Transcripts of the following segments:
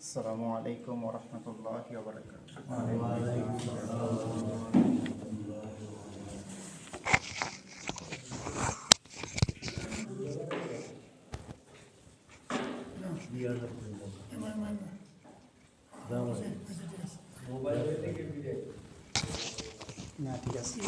আসসালামু আলাইকুম ওয়া রাহমাতুল্লাহি ওয়া বারাকাতুহু। না ঠিক আছে।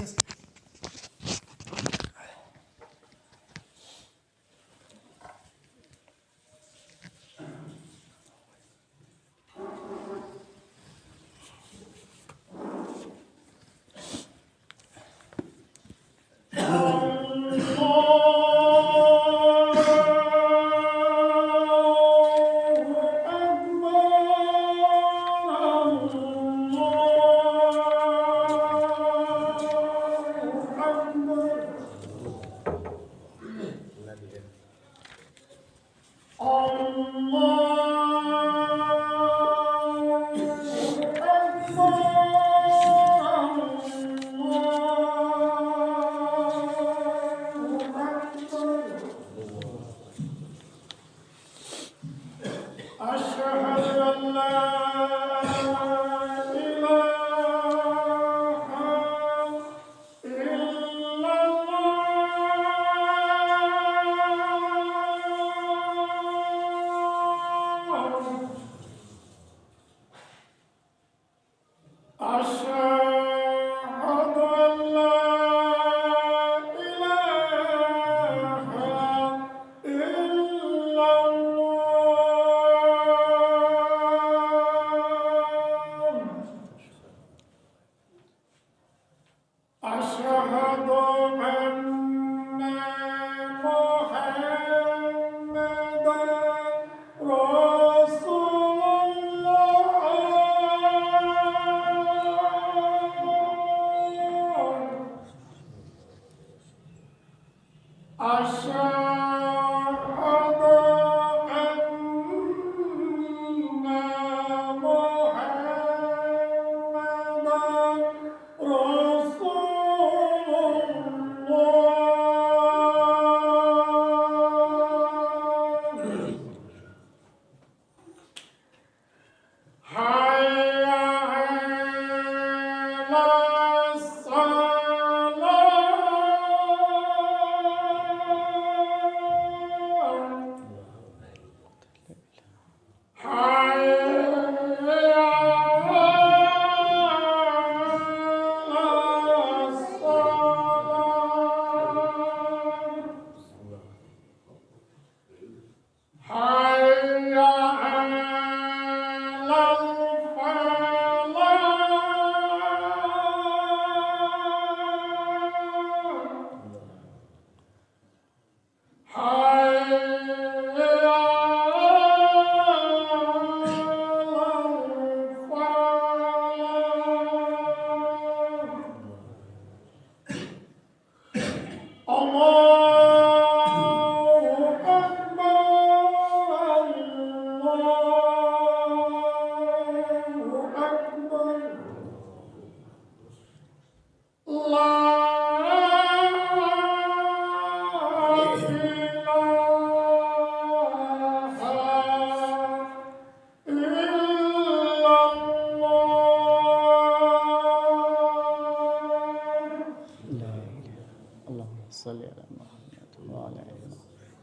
صل على محمد وعلى آل محمد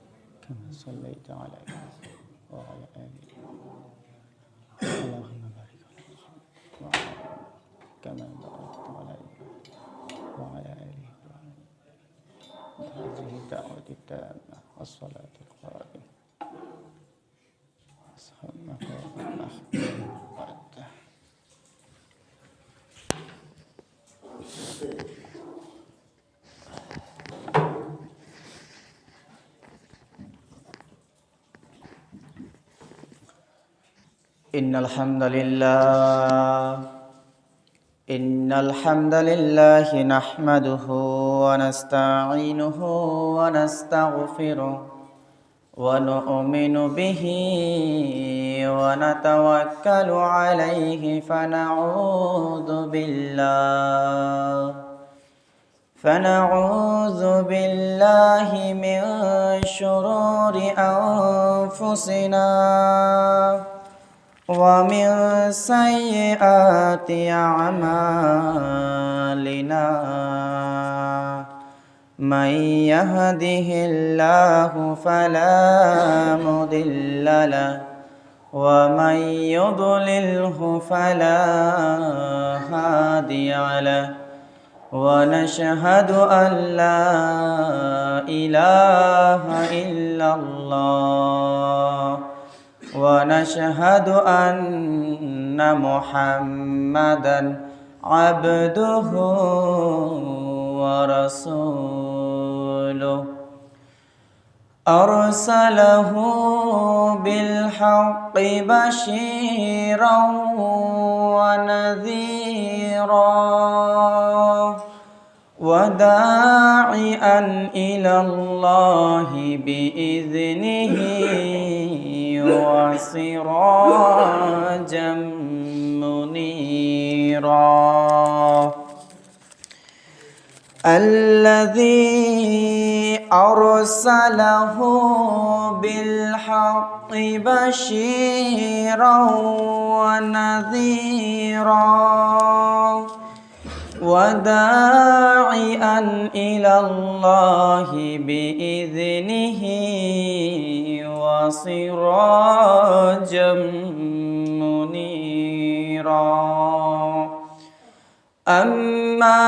كما صليت على إبراهيم وعلى آل إبراهيم اللهم بارك على محمد وعلى آل محمد كما باركت على إبراهيم وعلى آل إبراهيم هذه الدعوة التامة والصلاة القائمة أصحابنا إن الحمد لله نحمده ونستعينه ونستغفره ونؤمن به ونتوكل عليه فنعوذ بالله من شرور أنفسنا ومن سيئات أعمالنا من يهده الله فلا مضل له ومن يضلله فلا هادي له ونشهد أن لا إله إلا الله ونشهد أن محمدًا عبده ورسوله أرسله بالحق بشيرا ونذيرا وداعيا إلى الله بإذنه وسراجا منيرا الذي أرسله بالحق بشيرا ونذيرا وداعيا إلى الله بإذنه وسراجا منيرا أما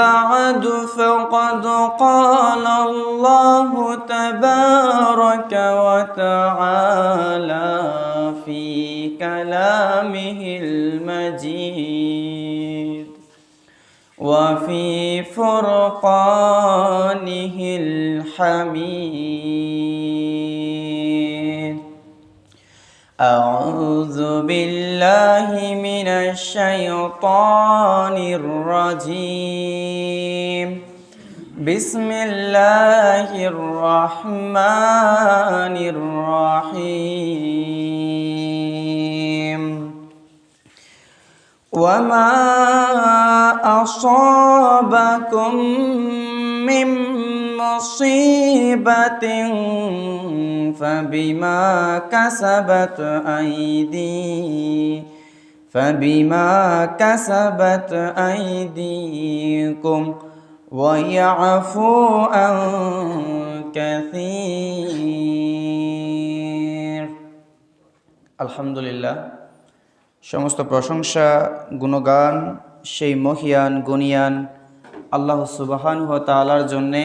بعد فقد قال الله تبارك وتعالى في كلامه المجيد وفي فرقانه الحميد أعوذ بالله من الشيطان الرجيم بسم الله الرحمن الرحيم وما أصابكم من مصيبة فبما كسبت أيديكم ويعفو عن كثير الحمد لله সমস্ত প্রশংসা গুণগান সেই মহিয়ান গুণিয়ান আল্লাহ সুবহানাহু ওয়া তাআলার জন্যে,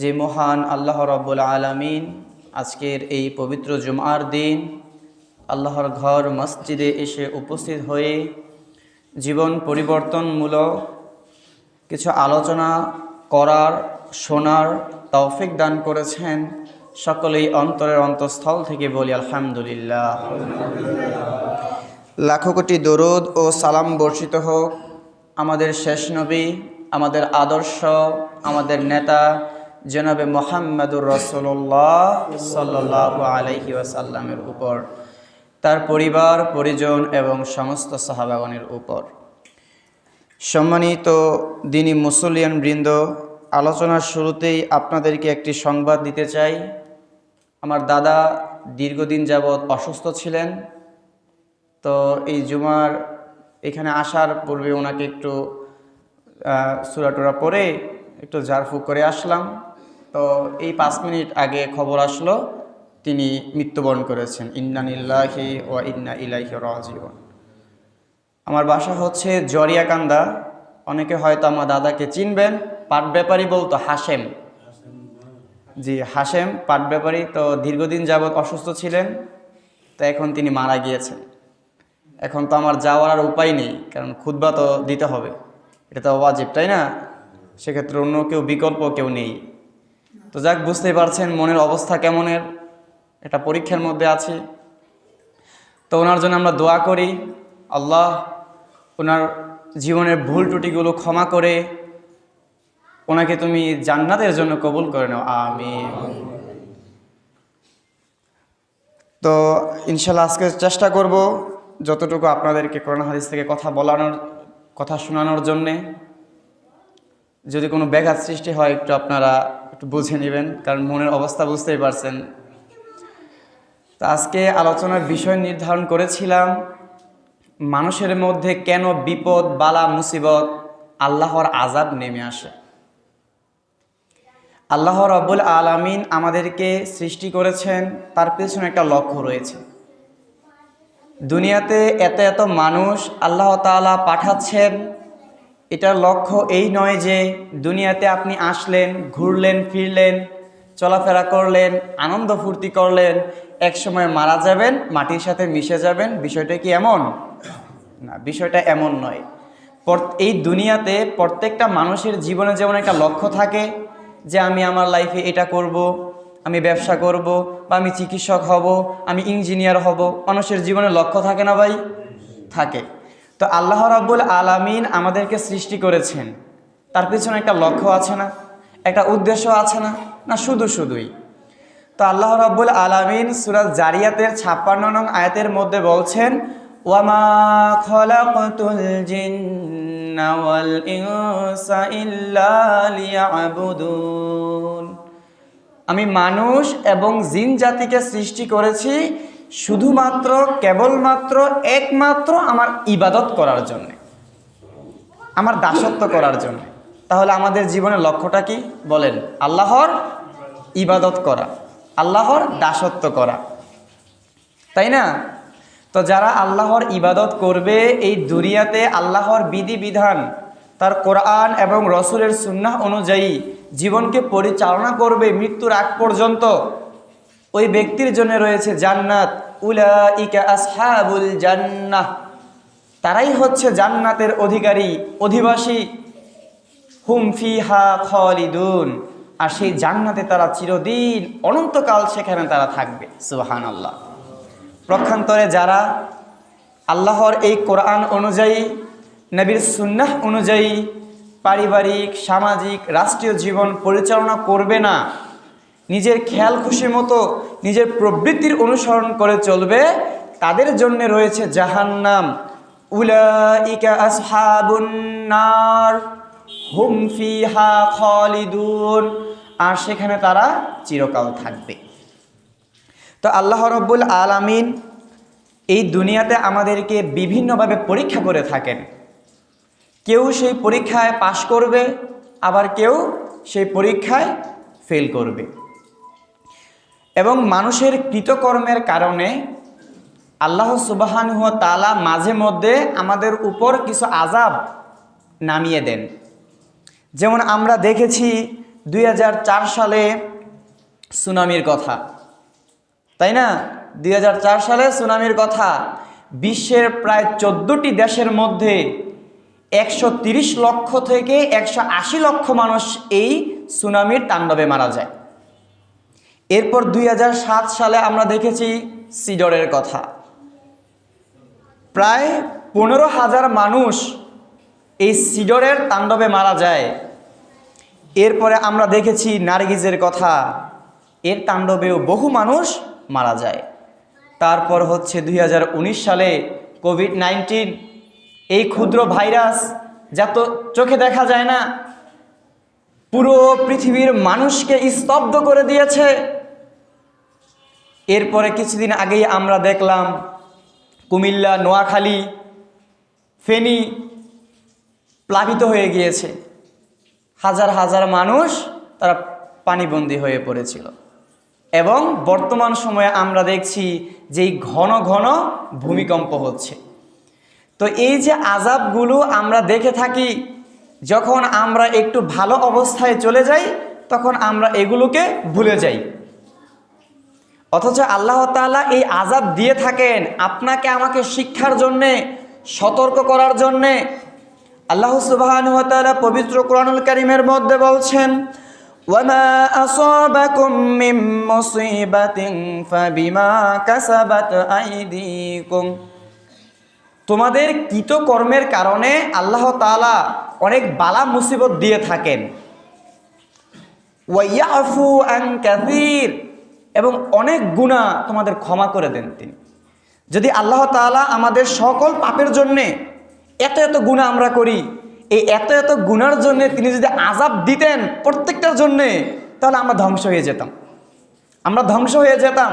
যে মহান আল্লাহ রাব্বুল আলামিন আজকের এই পবিত্র জুমার দিন আল্লাহর ঘর মসজিদে এসে উপস্থিত হয়ে জীবন পরিবর্তনমূলক কিছু আলোচনা করার, শোনার তৌফিক দান করেছেন। সকলেই অন্তরের অন্তঃস্থল থেকে বলি আলহামদুলিল্লাহ। লাখো কোটি দরুদ ও সালাম বর্ষিত হোক আমাদের শেষ নবী, আমাদের আদর্শ, আমাদের নেতা জনাবে মুহাম্মদুর রাসূলুল্লাহ সাল্লাল্লাহু আলাইহি ওয়াসাল্লামের উপর, তার পরিবার পরিজন এবং সমস্ত সাহাবাগণের উপর। সম্মানিত দ্বীনি মুসলিয়ান বৃন্দ, আলোচনার শুরুতেই আপনাদেরকে একটি সংবাদ দিতে চাই। আমার দাদা দীর্ঘদিন যাবৎ অসুস্থ ছিলেন, তো এই জুমার এখানে আসার পূর্বে ওনাকে একটু সূরা টুরা পড়ে একটু ঝাড়ফুঁক করে আসলাম। তো এই 5 মিনিট আগে খবর আসলো তিনি মৃত্যুবরণ করেছেন। ইন্না লিল্লাহি ওয়া ইন্না ইলাইহি রাজিউন। আমার বাসা হচ্ছে জরিয়াকান্দা। অনেকে হয়তো আমার দাদাকে চিনবেন, পাট ব্যাপারী বলতো হাশেম। জি, হাশেম পাট ব্যাপারী। তো দীর্ঘদিন যাবৎ অসুস্থ ছিলেন, তো এখন তিনি মারা গিয়েছেন। এখন তো আমার যাওয়ার আর উপায় নেই, কারণ খুতবা তো দিতে হবে, এটা তো ওয়াজিব, তাই না? সেক্ষেত্রে অন্য বিকল্প কেউ নেই। তো যাক, বুঝতেই পারছেন মনের অবস্থা কেমনের, এটা পরীক্ষার মধ্যে আছি। তো ওনার জন্য আমরা দোয়া করি, আল্লাহ ওনার জীবনের ভুল ত্রুটিগুলো ক্ষমা করে ওনাকে তুমি জান্নাতের জন্য কবুল করে নাও, আমিন। তো ইনশাল্লাহ আজকে চেষ্টা করব যতটুকু আপনাদেরকে কোরআন হাদিস থেকে কথা শোনানোর জন্যে। যদি কোনো ব্যাঘাত সৃষ্টি হয় একটু আপনারা একটু বুঝে নেবেন, কারণ মনের অবস্থা বুঝতেই পারছেন। তো আজকে আলোচনার বিষয় নির্ধারণ করেছিলাম মানুষের মধ্যে কেন বিপদ, বালা, মুসিবত, আল্লাহর আযাব নেমে আসে। আল্লাহ রাব্বুল আলামিন আমাদেরকে সৃষ্টি করেছেন, তার পেছনে একটা লক্ষ্য রয়েছে। দুনিয়াতে এত এত মানুষ আল্লাহ তাআলা পাঠাচ্ছেন, এটার লক্ষ্য এই নয় যে দুনিয়াতে আপনি আসলেন, ঘুরলেন ফিরলেন, চলাফেরা করলেন, আনন্দ ফুর্তি করলেন, একসময় মারা যাবেন, মাটির সাথে মিশে যাবেন। বিষয়টা কি এমন? না, বিষয়টা এমন নয়। এই দুনিয়াতে প্রত্যেকটা মানুষের জীবনে যেমন একটা লক্ষ্য থাকে যে আমি আমার লাইফে এটা করব, আমি ব্যবসা করব, বা আমি চিকিৎসক হব, আমি ইঞ্জিনিয়ার হব, মানুষের জীবনে লক্ষ্য থাকে না ভাই? থাকে। তো আল্লাহ রাব্বুল আলামিন আমাদেরকে সৃষ্টি করেছেন, তার পিছনে একটা লক্ষ্য আছে না, একটা উদ্দেশ্য আছে না? না শুধুই। তো আল্লাহ রাব্বুল আলামিন সূরা জারিয়াতের ৫৬ নং আয়াতের মধ্যে বলছেন, ওয়ামা খলাকতুল জিন্না ওয়াল ইনসা ইল্লা লিয়াবুদুন। আমি মানুষ এবং জিন জাতিকে সৃষ্টি করেছি শুধুমাত্র, কেবলমাত্র, একমাত্র আমার ইবাদত করার জন্য, আমার দাসত্ব করার জন্য। তাহলে আমাদের জীবনের লক্ষ্যটা কি বলেন? আল্লাহর ইবাদত করা, আল্লাহর দাসত্ব করা, তাই না? তো যারা আল্লাহর ইবাদত করবে, এই দুনিয়াতে আল্লাহর বিধিবিধান, তার কোরআন এবং রসুলের সুন্নাহ অনুযায়ী জীবনকে পরিচালনা করবে মৃত্যুর আগ পর্যন্ত, ওই ব্যক্তির জন্য রয়েছে জান্নাত। উলাইকা আসহাবুল জান্নাহ, তারাই হচ্ছে জান্নাতের অধিকারী, অধিবাসী। হুম ফিহা খালিদুন, আর সেই জান্নাতে তারা চিরদিন, অনন্তকাল সেখানে তারা থাকবে। সুবহানাল্লাহ। পক্ষান্তরে যারা আল্লাহর এই কোরআন অনুযায়ী, নবীর সুন্নাহ অনুযায়ী পারিবারিক, সামাজিক, রাষ্ট্রীয় জীবন পরিচালনা করবে না, নিজের খেয়াল খুশি মতো নিজের প্রবৃত্তির অনুসরণ করে চলবে, তাদের জন্য রয়েছে জাহান্নাম। উলাইকা আসহাবুন নার হুম ফিহা খালিদুন, আর সেখানে তারা চিরকাল থাকবে। তো আল্লাহ রাব্বুল আলামিন এই দুনিয়াতে আমাদেরকে বিভিন্নভাবে পরীক্ষা করে থাকেন। কেউ সেই পরীক্ষায় পাশ করবে, আবার কেউ সেই পরীক্ষায় ফেল করবে। এবং মানুষের কৃতকর্মের কারণে আল্লাহ সুবহানাহু ওয়া তাআলা মাঝে মধ্যে আমাদের উপর কিছু আযাব নামিয়ে দেন। যেমন আমরা দেখেছি ২০০৪ সালে সুনামির কথা, তাই না? ২০০৪ সালে সুনামির কথা। বিশ্বের প্রায় ১৪টি দেশের মধ্যে ১৩০ লক্ষ থেকে ১৮০ লক্ষ মানুষ এই সুনামির তাণ্ডবে মারা যায়। এরপর ২০০৭ সালে আমরা দেখেছি সিডরের কথা, প্রায় ১৫,০০০ মানুষ এই সিডরের তাণ্ডবে মারা যায়। এরপরে আমরা দেখেছি নার্গিসের কথা, এর তাণ্ডবেও বহু মানুষ মারা যায়। তারপর হচ্ছে ২০১৯ সালে কোভিড-19, এই ক্ষুদ্র ভাইরাস, যা তো চোখে দেখা যায় না, পুরো পৃথিবীর মানুষকে স্তব্ধ করে দিয়েছে। এরপরে কিছুদিন আগেই আমরা দেখলাম কুমিল্লা, নোয়াখালী, ফেনী প্লাবিত হয়ে গিয়েছে। হাজার হাজার মানুষ তারা পানিবন্দী হয়ে পড়েছিল। এবং বর্তমান সময়ে আমরা দেখছি যে ঘন ঘন ভূমিকম্প হচ্ছে। তো এই যে আযাবগুলো আমরা দেখে থাকি, যখন আমরা একটু ভালো অবস্থায় চলে যাই তখন আমরা এগুলোকে ভুলে যাই। অথচ আল্লাহ তাআলা এই আযাব দিয়ে থাকেন আপনাকে আমাকে শিক্ষার জন্যে, সতর্ক করার জন্যে। আল্লাহ সুবহানাহু ওয়া তাআলা পবিত্র কোরআনুল কারীমের মধ্যে বলছেন, ওয়ামা আসাবাকুম মিন মুসিবাতিন ফাবিমা কাসাবাত আইদিকুম। তোমাদের কৃতকর্মের কারণে আল্লাহ তাআলা অনেক বালা মুসিবত দিয়ে থাকেন। ওয়া ইয়াফু আন কাসীর, এবং অনেক গুনাহ তোমাদের ক্ষমা করে দেন তিনি। যদি আল্লাহ তাআলা আমাদের সকল পাপের জন্যে এত এত গুনাহ আমরা করি, এই এত এত গুনার জন্য তিনি যদি আযাব দিতেন প্রত্যেকটার জন্যে, তাহলে আমরা ধ্বংস হয়ে যেতাম, আমরা ধ্বংস হয়ে যেতাম।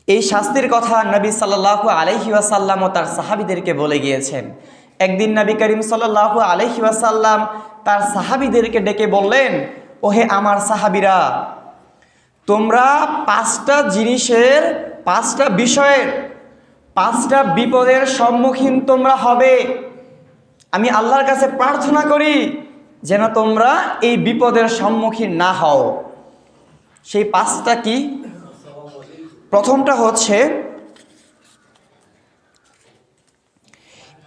এই শাস্তির কথা নবী সাল্লাল্লাহু আলাইহি ওয়াসাল্লাম ও তার সাহাবীদেরকে বলে গিয়েছেন। একদিন নবী করিম সাল্লাল্লাহু আলাইহি ওয়াসাল্লাম তার সাহাবীদেরকে ডেকে বললেন, ওহে আমার সাহাবীরা, তোমরা 5টা জিনিসের, 5টা বিষয়ের, 5টা বিপদের সম্মুখীন তোমরা হবে। আমি আল্লাহর কাছে প্রার্থনা করি যেন তোমরা এই বিপদের সম্মুখীন না হও। সেই 5টা কি? প্রথমটা হচ্ছে,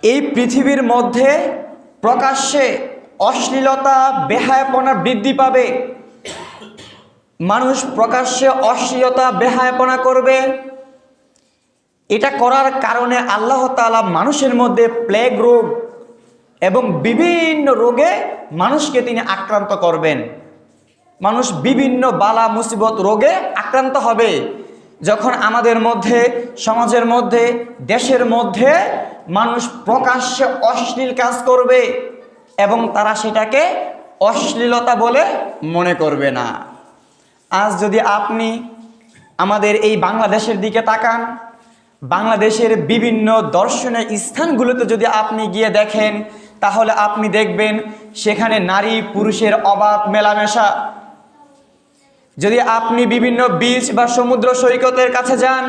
এই পৃথিবীর মধ্যে প্রকাশ্যে অশ্লীলতা বেহায়াপনা বৃদ্ধি পাবে। মানুষ প্রকাশ্যে অশ্লীলতা বেহায়াপনা করবে। এটা করার কারণে আল্লাহ তাআলা মানুষের মধ্যে প্লেগ রোগ এবং বিভিন্ন রোগে মানুষকে তিনি আক্রান্ত করবেন। মানুষ বিভিন্ন বালা মুসিবত রোগে আক্রান্ত হবে যখন আমাদের মধ্যে, সমাজের মধ্যে, দেশের মধ্যে মানুষ প্রকাশ্যে অশ্লীল কাজ করবে এবং তারা সেটাকে অশ্লীলতা বলে মনে করবে না। আজ যদি আপনি আমাদের এই বাংলাদেশের দিকে তাকান, বাংলাদেশের বিভিন্ন দর্শনীয় স্থানগুলোতে যদি আপনি গিয়ে দেখেন, তাহলে আপনি দেখবেন সেখানে নারী পুরুষের অবাধ মেলামেশা। যদি আপনি বিভিন্ন বিচ বা সমুদ্র সৈকতের কাছে যান,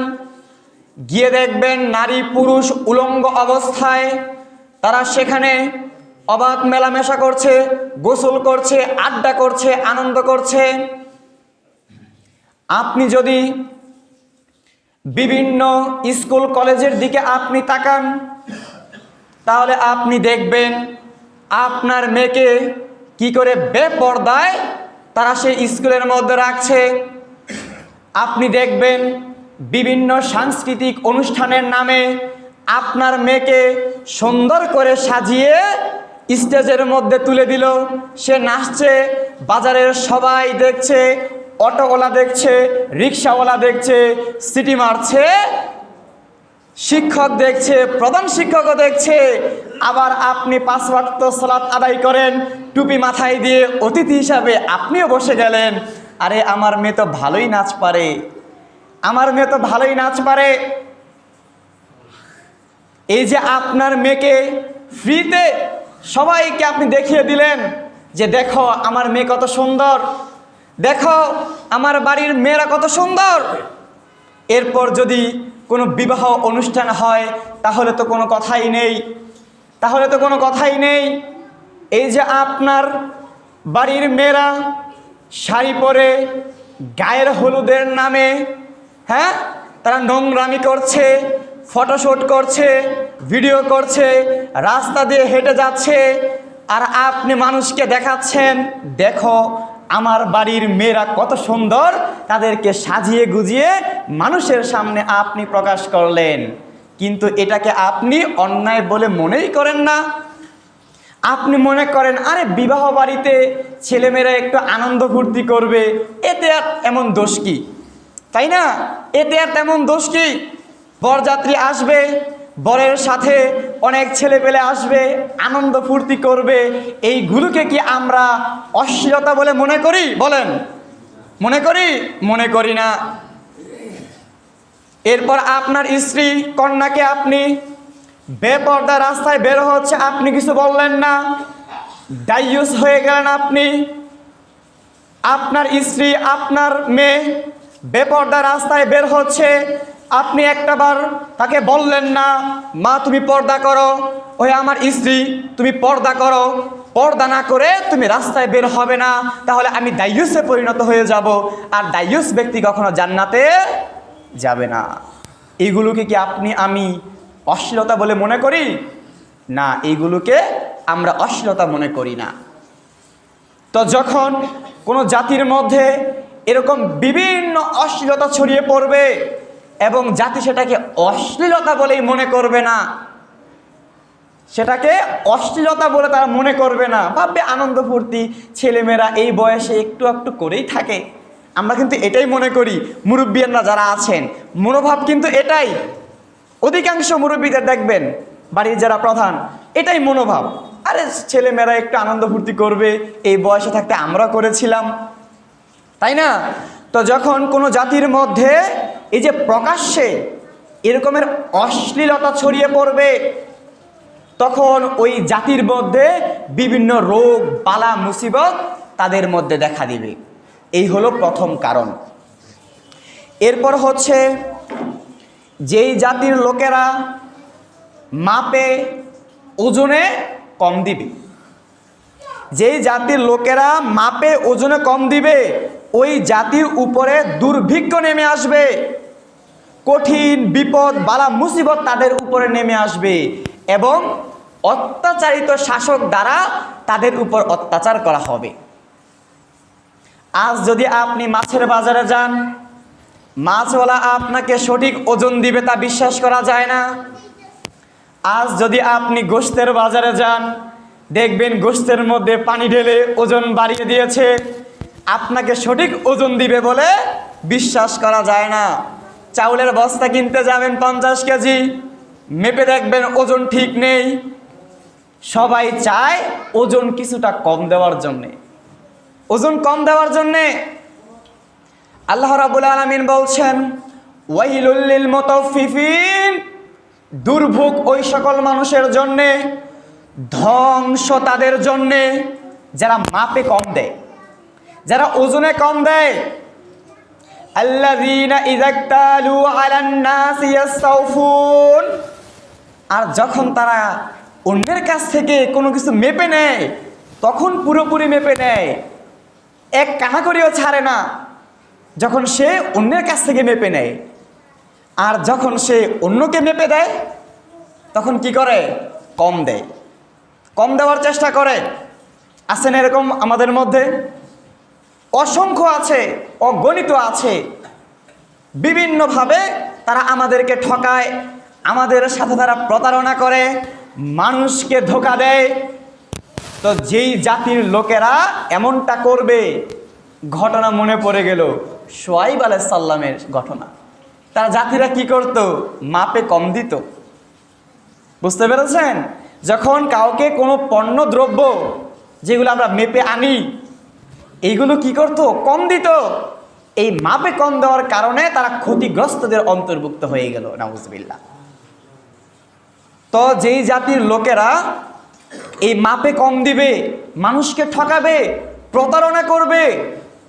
গিয়ে দেখবেন নারী পুরুষ উলঙ্গ অবস্থায় তারা সেখানে অবাধ মেলামেশা করছে, গোসল করছে, আড্ডা করছে, আনন্দ করছে। আপনি যদি বিভিন্ন স্কুল কলেজের দিকে আপনি তাকান, তাহলে আপনি দেখবেন আপনার মেয়েকে কি করে বেপরদায় তারা সেই স্কুলের মধ্যে রাখছে। আপনি দেখবেন বিভিন্ন সাংস্কৃতিক অনুষ্ঠানের নামে আপনার মেয়েকে সুন্দর করে সাজিয়ে স্টেজের মধ্যে তুলে দিল, সে নাচছে, বাজারের সবাই দেখছে, অটোওয়ালা দেখছে, রিক্সাওয়ালা দেখছে, সিটি মারছে, শিক্ষক দেখছে, প্রধান শিক্ষকও দেখছে। আবার আপনি 5 ওয়াক্ত সালাত আদায় করেন, টুপি মাথায় দিয়ে অতিথি হিসাবে আপনিও বসে গেলেন। আরে আমার মেয়ে তো ভালোই নাচ পারে, আমার মেয়ে তো ভালোই নাচ পারে। এই যে আপনার মেয়েকে ফ্রিতে সবাইকে আপনি দেখিয়ে দিলেন যে দেখো আমার মেয়ে কত সুন্দর, দেখো আমার বাড়ির মেয়েরা কত সুন্দর। এরপর যদি কোনো বিবাহ অনুষ্ঠান হয় তাহলে তো কোনো কথাই নেই, তাহলে তো কোনো কথাই নেই। এই যে আপনার বাড়ির মেয়েরা শাড়ি পরে গায়ের হলুদের নামে, হ্যাঁ, তারা নোংরামি করছে, ফটোশুট করছে, ভিডিও করছে, রাস্তা দিয়ে হেঁটে যাচ্ছে, আর আপনি মানুষকে দেখাচ্ছেন দেখো আমার বাড়ির মেয়েরা কত সুন্দর, তাদেরকে সাজিয়ে গুজিয়ে মানুষের সামনে আপনি প্রকাশ করলেন। কিন্তু এটাকে আপনি অন্যায় বলে মনেই করেন না। আপনি মনে করেন আরে বিবাহ বাড়িতে ছেলেমেয়েরা একটু আনন্দ ফুর্তি করবে, এতে আর এমন দোষ কি, তাই না? এতে আর তেমন দোষ কি? বরযাত্রী আসবে, বরের সাথে অনেক ছেলেপেলে আসবে, আনন্দ ফুর্তি করবে, এইগুলোকে কি আমরা অশ্লীলতা বলে মনে করি? বলেন, মনে করি? মনে করি না। এরপর আপনার স্ত্রী কন্যাকে আপনি বেপর্দা রাস্তায় বের হচ্ছে, আপনি কিছু বললেন না, ডাইউস হয়ে গেলেন আপনি। আপনার স্ত্রী, আপনার মেয়ে বেপর্দা রাস্তায় বের হচ্ছে, আপনি একটাবার তাকে বললেন না মা তুমি পর্দা করো, ওই আমার স্ত্রী তুমি পর্দা করো, পর্দা না করে তুমি রাস্তায় বের হবে না, তাহলে আমি দাইয়ুসে পরিণত হয়ে যাব, আর দাইয়ুস ব্যক্তি কখনো জান্নাতে যাবে না। এইগুলোকে কি আপনি আমি অশ্লীলতা বলে মনে করি? না, এইগুলোকে আমরা অশ্লীলতা মনে করি না। তো যখন কোনো জাতির মধ্যে এরকম বিভিন্ন অশ্লীলতা ছড়িয়ে পড়বে এবং জাতি সেটাকে অশ্লীলতা বলেই মনে করবে না, সেটাকে অশ্লীলতা বলে তারা মনে করবে না, ভাববে আনন্দ ফুর্তি, ছেলেমেয়েরা এই বয়সে একটু একটু করেই থাকে। আমরা কিন্তু এটাই মনে করি, মুরব্বিয়ানরা যারা আছেন মনোভাব কিন্তু এটাই। অধিকাংশ মুরব্বীদের দেখবেন বাড়ির যারা প্রধান, এটাই মনোভাব। আরে ছেলেমেয়েরা একটু আনন্দ ফুর্তি করবে, এই বয়সে থাকতে আমরা করেছিলাম, তাই না? তো যখন কোনো জাতির মধ্যে এই যে প্রকাশ্যে এরকমের অশ্লীলতা ছড়িয়ে পড়বে, তখন ওই জাতির মধ্যে বিভিন্ন রোগ বালা মুসিবত তাদের মধ্যে দেখা দিবে। এই হলো প্রথম কারণ। এরপর হচ্ছে যেই জাতির লোকেরা মাপে ওজনে কম দিবে, যেই জাতির লোকেরা মাপে ওজনে কম দিবে, ওই জাতির উপরে দুর্ভিক্ষ নেমে আসবে, কঠিন বিপদ বালা মুসিবত তাদের উপরে নেমে আসবে, এবং অত্যাচারিত শাসক দ্বারা তাদের উপর অত্যাচার করা হবে। আজ যদি আপনি মাছের বাজারে যান, মাছওয়ালা আপনাকে সঠিক ওজন দিবে তা বিশ্বাস করা যায় না। আজ যদি আপনি গোশতের বাজারে যান, দেখবেন গোশতের মধ্যে পানি ঢেলে ওজন বাড়িয়ে দিয়েছে, আপনাকে সঠিক ওজন দিবে বলে বিশ্বাস করা যায় না। চাউলের বস্তা কিনতে যাবেন 50 কেজি, মেপে দেখবেন ওজন ঠিক নেই। সবাই চায় ওজন কিছুটা কম দেওয়ার জন্যে, ওজন কম দেওয়ার জন্যে। আল্লাহ রাব্বুল আলামিন বলছেন, ওয়াইলুল লিল মুতাফফিফিন, দুর্ভোগ ওই সকল মানুষের জন্যে, ধ্বংস তাদের জন্যে যারা মাপে কম দেয়, যারা ওজনে কম দেয়। আল্লাযীনা ইযাক্তালু আলান নাসি ইয়াস্তাউফুন, আর যখন তারা অন্যের কাছ থেকে কোনো কিছু মেপে নেয়, তখন পুরোপুরি মেপে নেয়, এক কানাকড়িও ছাড়ে না। যখন সে অন্যের কাছ থেকে মেপে নেয়, আর যখন সে অন্যকে মেপে দেয়, তখন কি করে? কম দেয়, কম দেওয়ার চেষ্টা করে। আছেন এরকম আমাদের মধ্যে? অসংখ্য আছে, অগণিত আছে। বিভিন্নভাবে তারা আমাদেরকে ঠকায়, আমাদের সাথে তারা প্রতারণা করে, মানুষকে ধোঁকা দেয়। তো যেই জাতির লোকেরা এমনটা করবে, ঘটনা মনে পড়ে গেল শুআয়ব আলাইহিস সালামের ঘটনা। তার জাতিরা কি করত? মাপে কম দিত। বুঝতে পেরেছেন? যখন কাউকে কোনো পণ্য দ্রব্য যেগুলো আমরা মেপে আনি, এইগুলো কি করত? কম দিত। এই মাপে কম দেওয়ার কারণে তারা ক্ষতিগ্রস্তদের অন্তর্ভুক্ত হয়ে গেল, নাউজুবিল্লাহ। তো যেই জাতির লোকেরা এই মাপে কম দিবে, মানুষকে ঠকাবে, প্রতারণা করবে,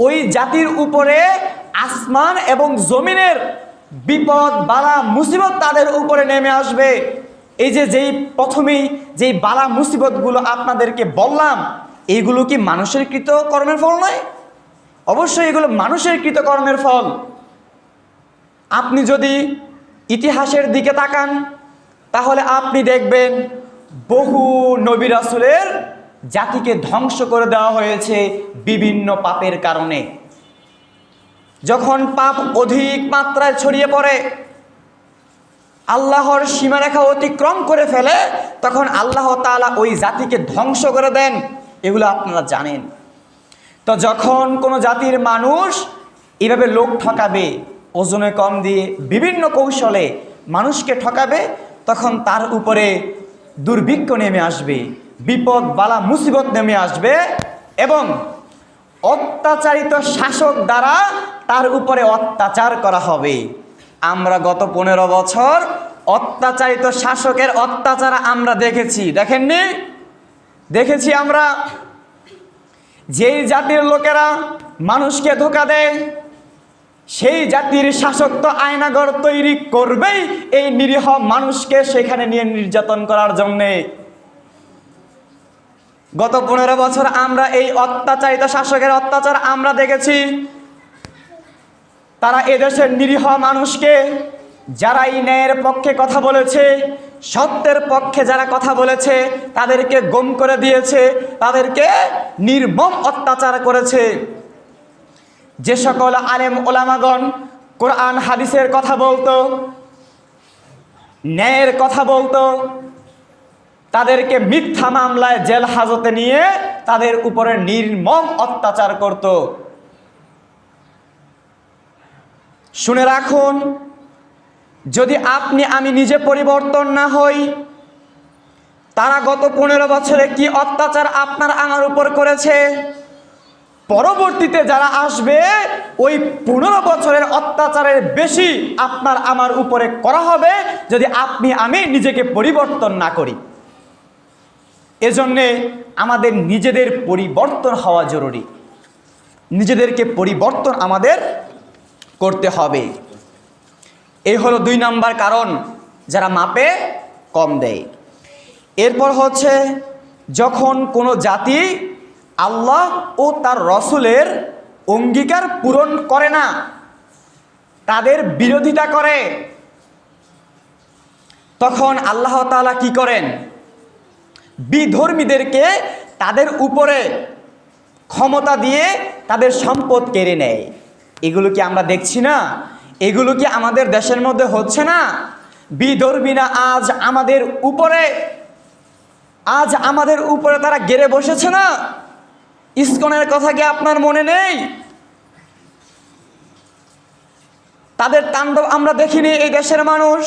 ওই জাতির উপরে আসমান এবং জমিনের বিপদ বালা মুসিবত তাদের উপরে নেমে আসবে। এই যে যেই প্রথমেই যেই বালা মুসিবতগুলো আপনাদেরকে বললাম, এইগুলো কি মানুষের কৃত কর্মের ফল নয়? অবশ্যই এগুলো মানুষের কৃত কর্মের ফল। আপনি যদি ইতিহাসের দিকে তাকান, তাহলে আপনি দেখবেন বহু নবী রাসূলের জাতিকে ধ্বংস করে দেওয়া হয়েছে বিভিন্ন পাপের কারণে। যখন পাপ অধিক মাত্রায় ছড়িয়ে পড়ে, আল্লাহর সীমারেখা অতিক্রম করে ফেলে, তখন আল্লাহ তাআলা ওই জাতিকে ধ্বংস করে দেন। এগুলো আপনারা জানেন। তো যখন কোনো জাতির মানুষ এইভাবে লোক ঠকাবে, ওজনে কম দিয়ে বিভিন্ন কৌশলে মানুষকে ঠকাবে, তখন তার উপরে দুর্ভিক্ষ নেমে আসবে, বিপদ বালা মুসিবত নেমে আসবে, এবং অত্যাচারিত শাসক দ্বারা তার উপরে অত্যাচার করা হবে। আমরা গত 15 বছর অত্যাচারিত শাসকের অত্যাচার আমরা দেখেছি, দেখেননি? দেখেছি আমরা। যেই জাতির লোকেরা মানুষকে ধোঁকা দেয়, সেই জাতির শাসক তো আয়নাঘর তৈরি করবেই এই নিরীহ মানুষকে সেখানে নিয়ে নির্যাতন করার জন্যে। গত 15 বছর আমরা এই অত্যাচারিত শাসকের অত্যাচার আমরা দেখেছি। তারা এদেশের নিরীহ মানুষকে, যারা এই ন্যায়ের পক্ষে কথা বলেছে, সত্যের পক্ষে যারা কথা বলেছে, তাদেরকে গুম করে দিয়েছে, তাদেরকে নির্মম অত্যাচার করেছে। যে সকল আলেম ওলামাগণ কোরআন হাদিসের কথা বলতো, ন্যায়ের কথা বলতো, তাদেরকে মিথ্যা মামলায় জেল হাজতে নিয়ে তাদের উপরে নির্মম অত্যাচার করত। শুনে রাখুন, যদি আপনি আমি নিজে পরিবর্তন না হই, তারা গত 15 বছরে কি অত্যাচার আপনার আমার উপর করেছে, পরবর্তীতে যারা আসবে ওই 15 বছরের অত্যাচারের বেশি আপনার আমার উপরে করা হবে যদি আপনি আমি নিজেকে পরিবর্তন না করি। এজন্যে আমাদের নিজেদের পরিবর্তন হওয়া জরুরি, নিজেদেরকে পরিবর্তন আমাদের করতে হবে। এই হলো 2 নাম্বার কারণ যারা মাপে কম দেয়। এরপর হচ্ছে যখন কোনো জাতি আল্লাহ ও তার রসুলের অঙ্গীকার পূরণ করে না, তাদের বিরোধিতা করে, তখন আল্লাহ তাআলা কি করেন? বিধর্মীদেরকে তাদের উপরে ক্ষমতা দিয়ে তাদের সম্পদ কেড়ে নেয়। এগুলো কি আমরা দেখছি না? এগুলো কি আমাদের দেশের মধ্যে হচ্ছে না? বিধর্মীরা আজ আমাদের উপরে তারা গেড়ে বসেছে না? ইসকনের কথা কি আপনার মনে নেই? তাদের তাণ্ডব আমরা দেখিনি এই দেশের মানুষ।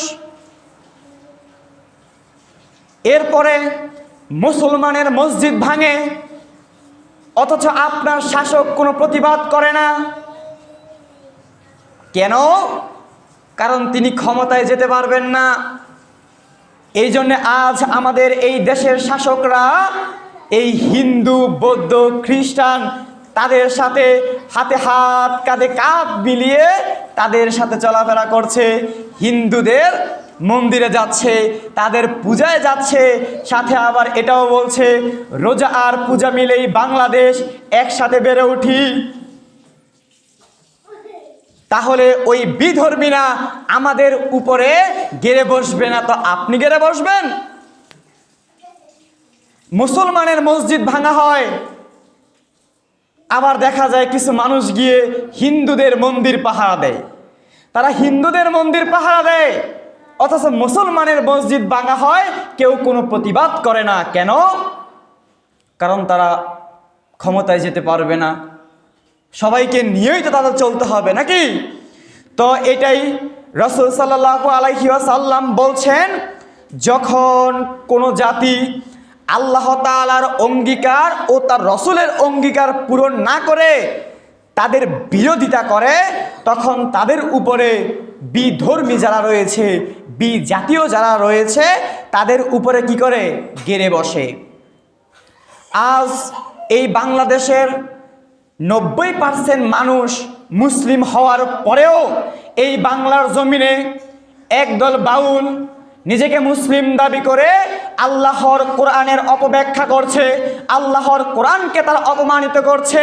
এরপরে মুসলমানের মসজিদ ভাঙে, অথচ আপনার শাসক কোনো প্রতিবাদ করে না। কেন? কারণ তিনি ক্ষমতায় যেতে পারবেন না। এই জন্য আজ আমাদের এই দেশের শাসকরা এই হিন্দু, বৌদ্ধ, খ্রিস্টান তাদের সাথে হাতে হাত কাঁধে কাঁধ মিলিয়ে তাদের সাথে চলাফেরা করছে। হিন্দুদের মন্দিরে যাচ্ছে, তাদের পূজায় যাচ্ছে, সাথে আবার এটাও বলছে রোজা আর পূজা মিলেই বাংলাদেশ, একসাথে বেড়ে উঠি। তাহলে ওই বিধর্মীরা আমাদের উপরে গেড়ে বসবে না তো আপনি গেড়ে বসবেন? মুসলমানের মসজিদ ভাঙা হয়, আবার দেখা যায় কিছু মানুষ গিয়ে হিন্দুদের মন্দির পাহারা দেয়। তারা হিন্দুদের মন্দির পাহারা দেয়, অথচ মুসলমানের মসজিদ ভাঙা হয়, কেউ কোনো প্রতিবাদ করে না। কেন? কারণ তারা ক্ষমতায় যেতে পারবে না, সবাইকে নিয়েই তো তাদের চলতে হবে নাকি? তো এটাই রাসূল সাল্লাল্লাহু আলাইহি ওয়াসাল্লাম বলছেন, যখন কোনো জাতি আল্লাহ তাআলার অঙ্গীকার ও তার রসুলের অঙ্গীকার পূরণ না করে তাদের বিরোধিতা করে, তখন তাদের উপরে বিধর্মী যারা রয়েছে, বিজাতীয় যারা রয়েছে, তাদের উপরে কি করে? গেড়ে বসে। আজ এই বাংলাদেশের 90% মানুষ মুসলিম হওয়ার পরেও এই বাংলার জমিনে একদল বাউল নিজেকে মুসলিম দাবি করে আল্লাহর কোরআনের অপব্যাখ্যা করছে, আল্লাহর কোরআনকে তারা অপমানিত করছে।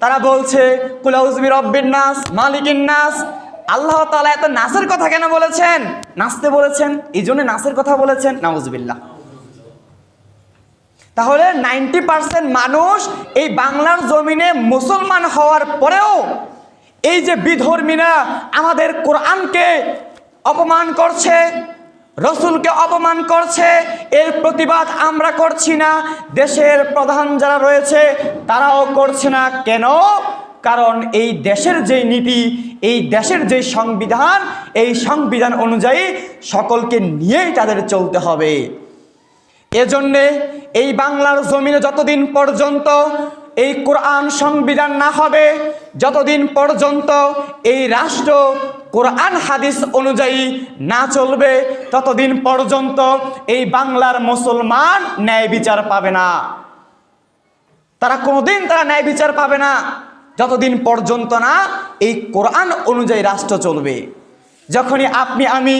তারা বলছে কুল আউযু বিরাব্বিন নাস মালিকিন নাস। আল্লাহ তাআলা এত নাসের কথা কেন বলেছেন? নাচতে বলেছেন, এই জন্য নাসের কথা বলেছেন। নাউযুবিল্লাহ। তাহলে 90% মানুষ এই বাংলার জমিনে মুসলমান হওয়ার পরেও এই যে বিধর্মীরা আমাদের কোরআনকে অপমান করছে, রসুলকে অপমান করছে, এর প্রতিবাদ আমরা করছি না, দেশের প্রধান যারা রয়েছে তারাও করছে না। কেন? কারণ এই দেশের যেই নীতি, এই দেশের যেই সংবিধান, এই সংবিধান অনুযায়ী সকলকে নিয়েই তাদের চলতে হবে। এজন্যে এই বাংলার জমিনে যতদিন পর্যন্ত এই কোরআন সংবিধান না হবে, যতদিন পর্যন্ত এই রাষ্ট্র কোরআন হাদিস অনুযায়ী না চলবে, ততদিন পর্যন্ত এই বাংলার মুসলমান ন্যায় বিচার পাবে না। তারা কোনোদিন ন্যায় বিচার পাবে না যতদিন পর্যন্ত না এই কোরআন অনুযায়ী রাষ্ট্র চলবে। যখনই আপনি আমি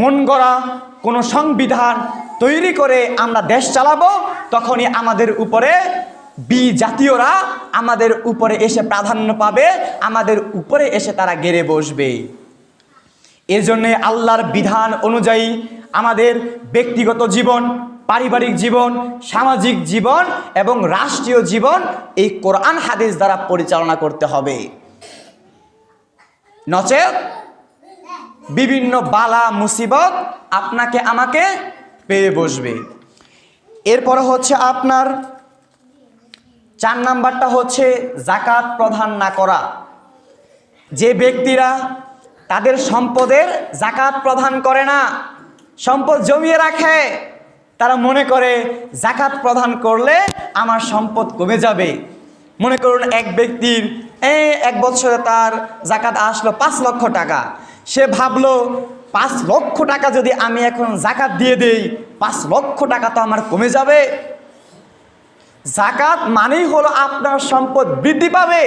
মন গড়া কোনো সংবিধান তৈরি করে আমরা দেশ চালাবো, তখনই আমাদের উপরে বিজাতীয়রা আমাদের উপরে এসে প্রাধান্য পাবে, আমাদের উপরে এসে তারা গেড়ে বসবে। এজন্যে আল্লাহর বিধান অনুযায়ী আমাদের ব্যক্তিগত জীবন, পারিবারিক জীবন, সামাজিক জীবন এবং রাষ্ট্রীয় জীবন এই কোরআন হাদিস দ্বারা পরিচালনা করতে হবে। নচেত বিভিন্ন বালা মুসিবত আপনাকে আমাকে পেয়ে বসবে। এরপর হচ্ছে আপনার 4 নাম্বারটা হচ্ছে যাকাত প্রদান না করা। যে ব্যক্তিরা তাদের সম্পদের যাকাত প্রদান করে না, সম্পদ জমিয়ে রাখে, তারা মনে করে জাকাত প্রদান করলে আমার সম্পদ কমে যাবে। মনে করুন এক ব্যক্তির এক বছরে তার জাকাত আসলো 5 লক্ষ টাকা। সে ভাবলো 5 লক্ষ টাকা যদি আমি এখন জাকাত দিয়ে দেই, 5 লক্ষ টাকা তো আমার কমে যাবে। জাকাত মানেই হলো আপনার সম্পদ বৃদ্ধি পাবে।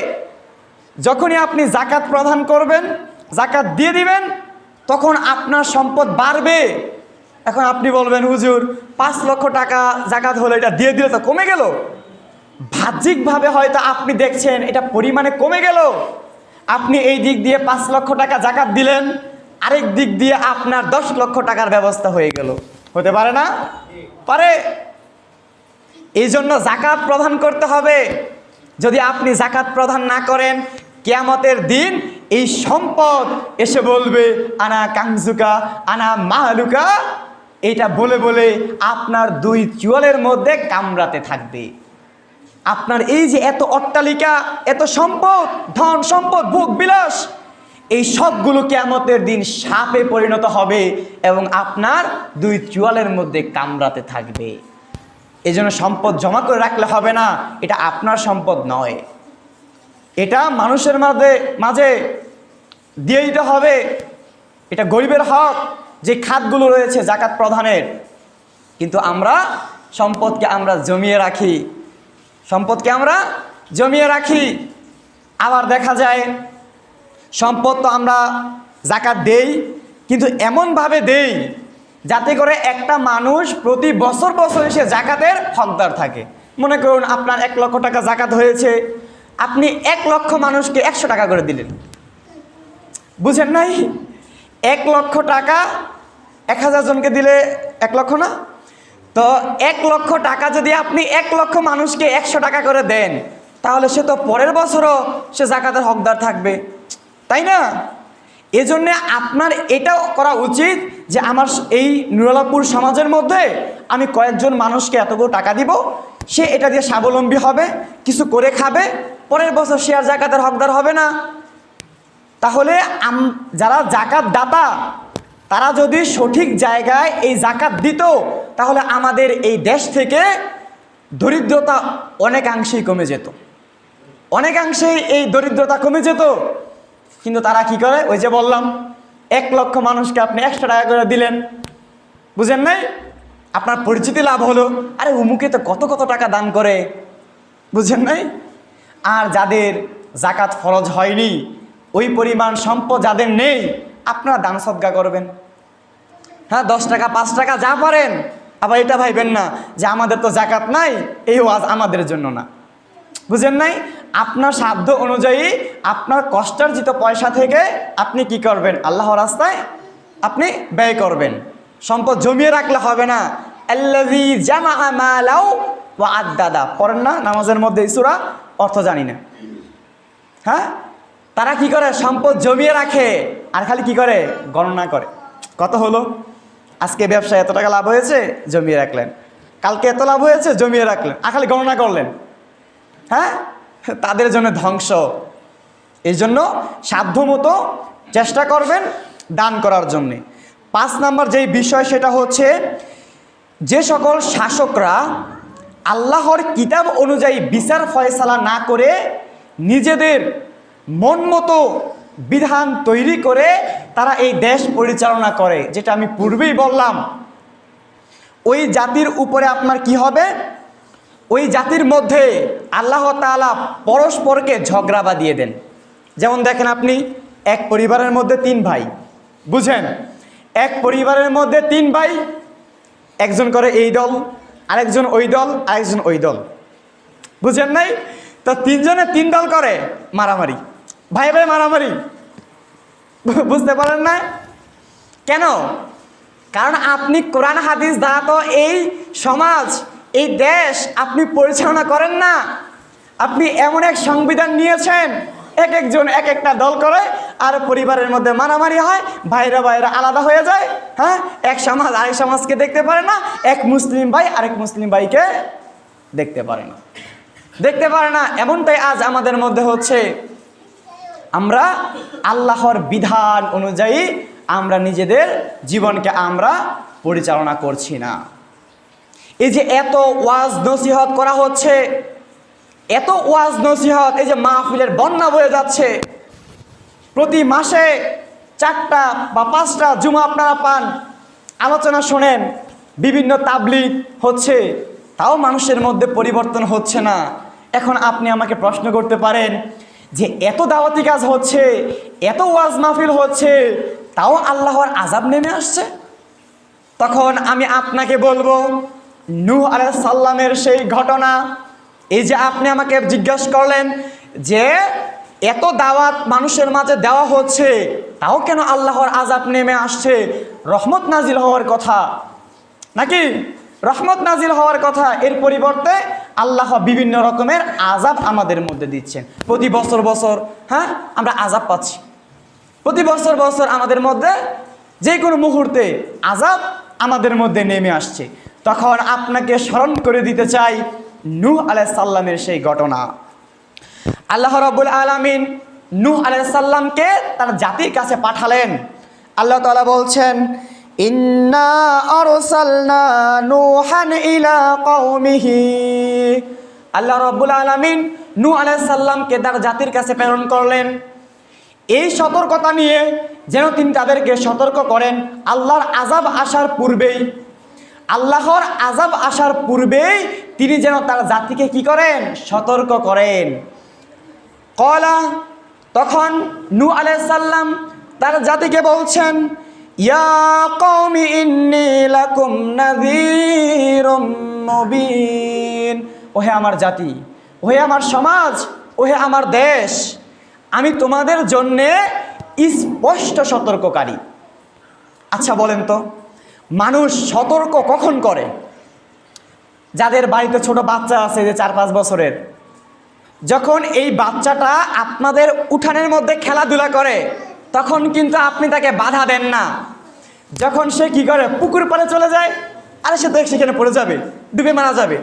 যখনই আপনি জাকাত প্রদান করবেন, জাকাত দিয়ে দিবেন, তখন আপনার সম্পদ বাড়বে। এখন আপনি বলবেন, হুজুর 5 লক্ষ টাকা জাকাত হলো, এটা দিয়ে দিলে তো কমে গেল। বাহ্যিকভাবে হয়তো আপনি দেখছেন এটা পরিমাণে কমে গেল। আপনি এই দিক দিয়ে 5 লক্ষ টাকা জাকাত দিলেন, আরেক দিক দিয়ে আপনার 10 লক্ষ টাকার ব্যবস্থা হয়ে গেল। হতে পারে না? পারে। এই জন্য জাকাত প্রদান করতে হবে। যদি আপনি জাকাত প্রদান না করেন, কিয়ামতের দিন এই সম্পদ এসে বলবে আনা কাংজুকা আনা মাহলুকা, এটা বলে বলে আপনার 2 চুয়ালের মধ্যে কামড়াতে থাকবে। আপনার এই যে এত অট্টালিকা, এত সম্পদ, ধন সম্পদ, ভোগ বিলাস, এই সবগুলো কিয়ামতের দিন সাপে পরিণত হবে এবং আপনার 2 চুয়ালের মধ্যে কামড়াতে থাকবে। এই জন্য সম্পদ জমা করে রাখলে হবে না, এটা আপনার সম্পদ নয়, এটা মানুষের মাঝে দিয়ে দিতে হবে। এটা গরিবের হক, যে খাতগুলো রয়েছে জাকাত প্রদানের। কিন্তু আমরা সম্পদকে জমিয়ে রাখি, আবার দেখা যায় সম্পদ তো আমরা জাকাত দেই, কিন্তু এমনভাবে দেই যাতে করে একটা মানুষ প্রতি বছর সে জাকাতের হকদার থাকে। মনে করুন আপনার 1 লক্ষ টাকা জাকাত হয়েছে, আপনি 1 লক্ষ মানুষকে 100 টাকা করে দিলেন। বুঝেন নাই? 1 লক্ষ টাকা 1000 জনকে দিলে 1 লক্ষ না? তো 1 লক্ষ টাকা যদি আপনি 1 লক্ষ মানুষকে 100 টাকা করে দেন, তাহলে সে তো পরের বছরও সে জাকাতের হকদার থাকবে, তাই না? এজন্যে আপনার এটাও করা উচিত যে আমার এই নুরালাপুর সমাজের মধ্যে আমি কয়েকজন মানুষকে এতগুলো টাকা দিব, সে এটা দিয়ে স্বাবলম্বী হবে, কিছু করে খাবে, পরের বছর সে আর জাকাতের হকদার হবে না। তাহলে যারা জাকাত দাতা তারা যদি সঠিক জায়গায় এই জাকাত দিত, তাহলে আমাদের এই দেশ থেকে দরিদ্রতা অনেকাংশেই কমে যেত, অনেকাংশেই এই দরিদ্রতা কমে যেত। কিন্তু তারা কি করে? ওই যে বললাম, 1 লক্ষ মানুষকে আপনি 100 টাকা করে দিলেন, বুঝেন নাই? আপনার পরিচিতি লাভ হলো, আরে উমুকে তো কত কত টাকা দান করে, বুঝেন নাই? আর যাদের জাকাত ফরজ হয়নি, ওই পরিমাণ সম্পদ যাদের নেই, আপনারা দান সদকা করবেন। হ্যাঁ, 10 টাকা 5 টাকা যা পারেন। আবার এটা ভাইবেন না যে আমাদের তো জাকাত নাই, এই ওয়াজ আমাদের জন্য না, বুঝেন নাই? আপনার সাধ্য অনুযায়ী আপনার কষ্টার্জিত পয়সা থেকে আপনি কি করবেন? আল্লাহর রাস্তায় আপনি ব্যয় করবেন। সম্পদ জমিয়ে রাখলে হবে না। আল্লাযী জামাআ মালাও ওয়া আদ্দাদা, পড়েন না নামাজের মধ্যে এই সূরা? অর্থ জানি না। হ্যাঁ, তারা কি করে? সম্পদ জমিয়ে রাখে আর খালি কি করে? গণনা করে, কত হলো, আজকে ব্যবসায় এত টাকা লাভ হয়েছে, জমিয়ে রাখলেন, কালকে এত লাভ হয়েছে, জমিয়ে রাখলেন, আর খালি গণনা করলেন। হ্যাঁ, তাদের জন্য ধ্বংস। এই জন্য সাধ্যমতো চেষ্টা করবেন দান করার জন্যে। 5 নম্বর যেই বিষয় সেটা হচ্ছে, যে সকল শাসকরা আল্লাহর কিতাব অনুযায়ী বিচার ফয়সালা না করে নিজেদের মন মতো বিধান তৈরি করে তারা এই দেশ পরিচালনা করে, যেটা আমি পূর্বেই বললাম, ওই জাতির উপরে আপনার কি হবে? ওই জাতির মধ্যে আল্লাহ তাআলা পরস্পরকে ঝগড়া বাঁধিয়ে দেন। যেমন দেখেন, আপনি এক পরিবারের মধ্যে 3 ভাই, বুঝেন? এক পরিবারের মধ্যে 3 ভাই, একজন করে এই দল, আরেকজন ওই দল, আরেকজন ওই দল, বুঝেন নাই? তো 3 জনে 3 দল করে মারামারি, ভাই ভাই মারামারি, বুঝতে পারেন না কেন? কারণ আপনি কোরআন হাদিস দ্বারা তো এই সমাজ, এই দেশ আপনি পরিচালনা করেন না। আপনি এমন এক সংবিধান নিয়েছেন, এক একজন এক একটা দল করে, আর পরিবারের মধ্যে মারামারি হয়, ভাইরা আলাদা হয়ে যায়। হ্যাঁ, এক সমাজ আরেক সমাজকে দেখতে পারে না, এক মুসলিম ভাই আরেক মুসলিম ভাইকে দেখতে পারে না। এমনটাই আজ আমাদের মধ্যে হচ্ছে। আমরা আল্লাহর বিধান অনুযায়ী আমরা নিজেদের জীবনকে আমরা পরিচালনা করছি না। এই যে এত ওয়াজ নসিহত করা হচ্ছে, এত ওয়াজ নসিহত, এই যে মাহফিলের বন্যা বয়ে যাচ্ছে, প্রতি মাসে 4টা বা 5টা জুমা আপনারা পান, আলোচনা শোনেন, বিভিন্ন তাবলীগ হচ্ছে, তাও মানুষের মধ্যে পরিবর্তন হচ্ছে না। এখন আপনি আমাকে প্রশ্ন করতে পারেন যে এত দাওয়াতি কাজ হচ্ছে, এত ওয়াজ মাহফিল হচ্ছে, তাও আল্লাহর আযাব নেমে আসছে। তখন আমি আপনাকে বলবো নূহ আলাইহিস সালামের সেই ঘটনা। এই যে আপনি আমাকে জিজ্ঞাসা করলেন যে এত দাওয়াত মানুষের মাঝে দেওয়া হচ্ছে, তাও কেন আল্লাহর আযাব নেমে আসছে? রহমত নাজিল হওয়ার কথা নাকি? রহমত নাজিল হওয়ার কথা, এর পরিবর্তে আল্লাহ বিভিন্ন রকমের আযাব আমাদের মধ্যে দিচ্ছেন। প্রতি বছর বছর আমরা আযাব পাচ্ছি, প্রতি বছর বছর আমাদের মধ্যে যে কোনো মুহূর্তে আযাব আমাদের মধ্যে নেমে আসছে। তখন আপনাকে স্মরণ করে দিতে চাই নূহ আলাইহিস সালামের সেই ঘটনা। আল্লাহ রাব্বুল আলামিন নূহ আলাইহিস সালামকে তার জাতির কাছে পাঠালেন। আল্লাহ তাআলা বলছেন, ইন্না আরসালনা নূহান ইলা কওমিহি। আল্লাহ রাব্বুল আলামিন নূহ আলাইহিস সালামকে তার জাতির কাছে প্রেরণ করলেন এই সতর্কতা নিয়ে, যেন তিনি তাদেরকে সতর্ক করেন আল্লাহর আযাব আসার পূর্বেই, আল্লাহর আযাব আসার পূর্বেই তিনি যেন তার জাতিকে কি করেন? সতর্ক করেন। কলা, তখন নূহ আলাইহিস সালাম তার জাতিকে বলছেন, ইয়া কওমি ইন্নী লাকুম নাযীরুম মুবিন। ওহে আমার জাতি, ওহে আমার সমাজ, ওহে আমার দেশ, আমি তোমাদের জন্যে স্পষ্ট সতর্ককারী। আচ্ছা বলেন তো, মানুষ সতর্ক কখন করে? যাদের বাড়িতে ছোট বাচ্চা আছে, যে 4-5 বছরের, যখন এই বাচ্চাটা আপনাদের উঠানের মধ্যে খেলাধুলা করে, তখন কিন্তু আপনি তাকে বাধা দেন না। যখন সে কি করে, পুকুর পাড়ে চলে যায়, আরে সে তো সেখানে পড়ে যাবে, ডুবে মারা যাবে,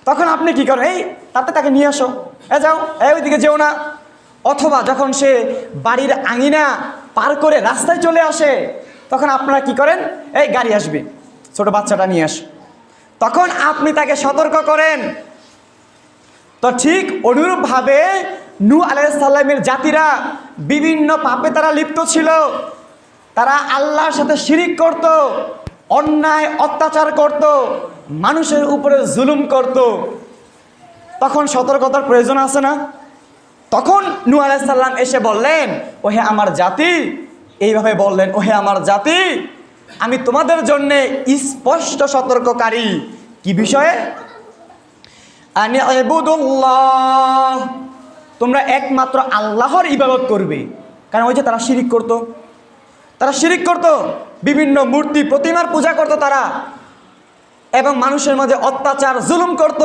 তখন আপনি কি করেন? এই তাকে নিয়ে আসো, যাও, ওইদিকে যেও না। অথবা যখন সে বাড়ির আঙিনা পার করে রাস্তায় চলে আসে, তখন আপনারা কি করেন? এই গাড়ি আসবে, ছোট বাচ্চাটা নিয়ে আস, তখন আপনি তাকে সতর্ক করেন। তো ঠিক অনুরূপভাবে নূহ আলাইহিস সালামের জাতিরা বিভিন্ন পাপে তারা লিপ্ত ছিল। তারা আল্লাহর সাথে শিরিক করত, অন্যায় অত্যাচার করত, মানুষের উপরে জুলুম করত। তখন সতর্কতার প্রয়োজন আছে না? তখন নূহ আলাইহিস সালাম এসে বললেন, ওহে আমার জাতি, এইভাবে বললেন, ওহে আমার জাতি, আমি তোমাদের জন্য স্পষ্ট সতর্ককারী। কি বিষয়ে? আনি ইবুদুল্লাহ, তোমরা একমাত্র আল্লাহর ইবাদত করবে। কারণ ওই যে তারা শিরিক করত, বিভিন্ন মূর্তি প্রতিমার পূজা করত তারা, এবং মানুষের মাঝে অত্যাচার জুলুম করত।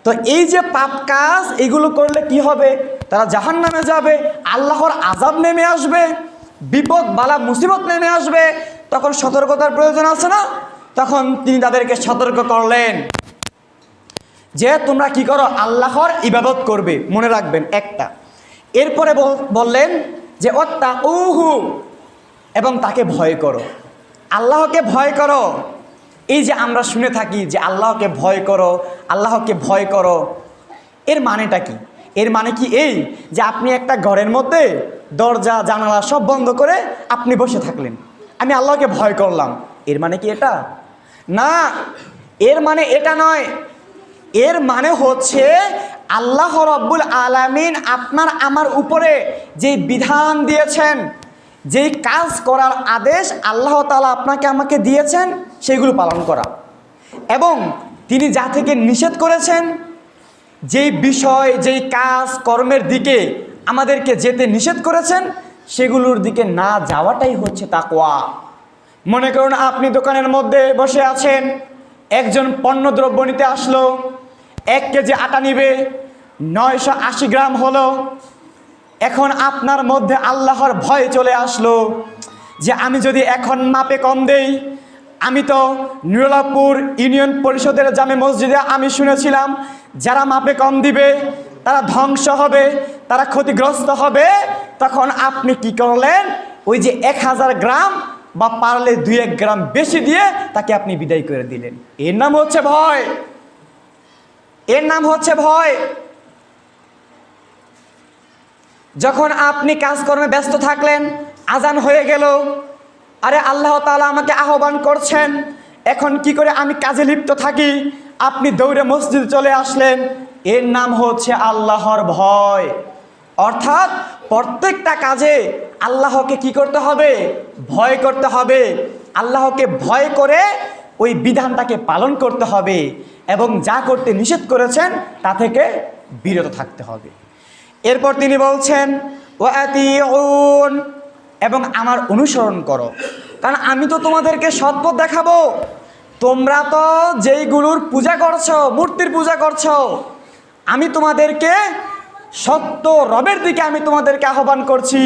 তো এই যে পাপ কাজ, এগুলো করলে কি হবে? তারা জাহান্নামে যাবে, আল্লাহর আযাব নেমে আসবে, বিপদ বালা মুসিবত নেমে আসবে। তখন সতর্কতার প্রয়োজন আছে না? তখন তিনি তাদেরকে সতর্ক করলেন যে তোমরা কি করো? আল্লাহর ইবাদত করবে, মনে রাখবেন একটা। এরপরে বললেন যে ওয়াত্তাকুহু, এবং তাকে ভয় করো, আল্লাহকে ভয় করো। এই যে আমরা শুনে থাকি যে আল্লাহকে ভয় করো, আল্লাহকে ভয় করো, এর মানেটা কি? এর মানে কি এই যে আপনি একটা ঘরের মধ্যে দরজা জানালা সব বন্ধ করে আপনি বসে থাকলেন, আমি আল্লাহকে ভয় করলাম, এর মানে কি এটা? না, এর মানে এটা নয়। এর মানে হচ্ছে আল্লাহ রাব্বুল আলামিন আপনার আমার উপরে যে বিধান দিয়েছেন, যেই কাজ করার আদেশ আল্লাহ তাআলা আপনাকে আমাকে দিয়েছেন, সেগুলো পালন করা। এবং তিনি যা থেকে নিষেধ করেছেন, যেই বিষয় যেই কাজ কর্মের দিকে আমাদেরকে যেতে নিষেধ করেছেন, সেগুলোর দিকে না যাওয়াটাই হচ্ছে তাকওয়া। মনে করুন আপনি দোকানের মধ্যে বসে আছেন, একজন পণ্যদ্রব্য নিতে আসলো, 1 কেজি আটা নিবে, 980 গ্রাম হলো। এখন আপনার মধ্যে আল্লাহর ভয় চলে আসলো যে আমি যদি এখন মাপে কম দেই, আমি তো নুরুল্লাহপুর ইউনিয়ন পরিষদের জামে মসজিদে আমি শুনেছিলাম যারা মাপে কম দিবে তারা ধ্বংস হবে, তারা ক্ষতিগ্রস্ত হবে। তখন আপনি কি করলেন? ওই যে 1000 গ্রাম বা পারলে 2-1 গ্রাম বেশি দিয়ে তাকে আপনি বিদায় করে দিলেন। এর নাম হচ্ছে ভয়, এর নাম হচ্ছে ভয়। যখন আপনি কাজকর্মে ব্যস্ত থাকলেন, আজান হয়ে গেল, আরে আল্লাহ তাআলা আমাকে আহ্বান করছেন, এখন কি করে আমি কাজে লিপ্ত থাকি? আপনি দৌড়ে মসজিদে চলে আসলেন, এর নাম হচ্ছে আল্লাহর ভয়। অর্থাৎ প্রত্যেকটা কাজে আল্লাহকে কি করতে হবে? ভয় করতে হবে। আল্লাহকে ভয় করে ওই বিধানটাকে পালন করতে হবে এবং যা করতে নিষেধ করেছেন তা থেকে বিরত থাকতে হবে। এরপর তিনি বলছেন ওয়াতিউন, এবং আমার অনুসরণ করো, কারণ আমি তো তোমাদেরকে সৎপথ দেখাবো। তোমরা তো যেইগুলোর পূজা করছো, মূর্তির পূজা করছো, আমি তোমাদেরকে সত্য রবের দিকে আমি তোমাদেরকে আহ্বান করছি,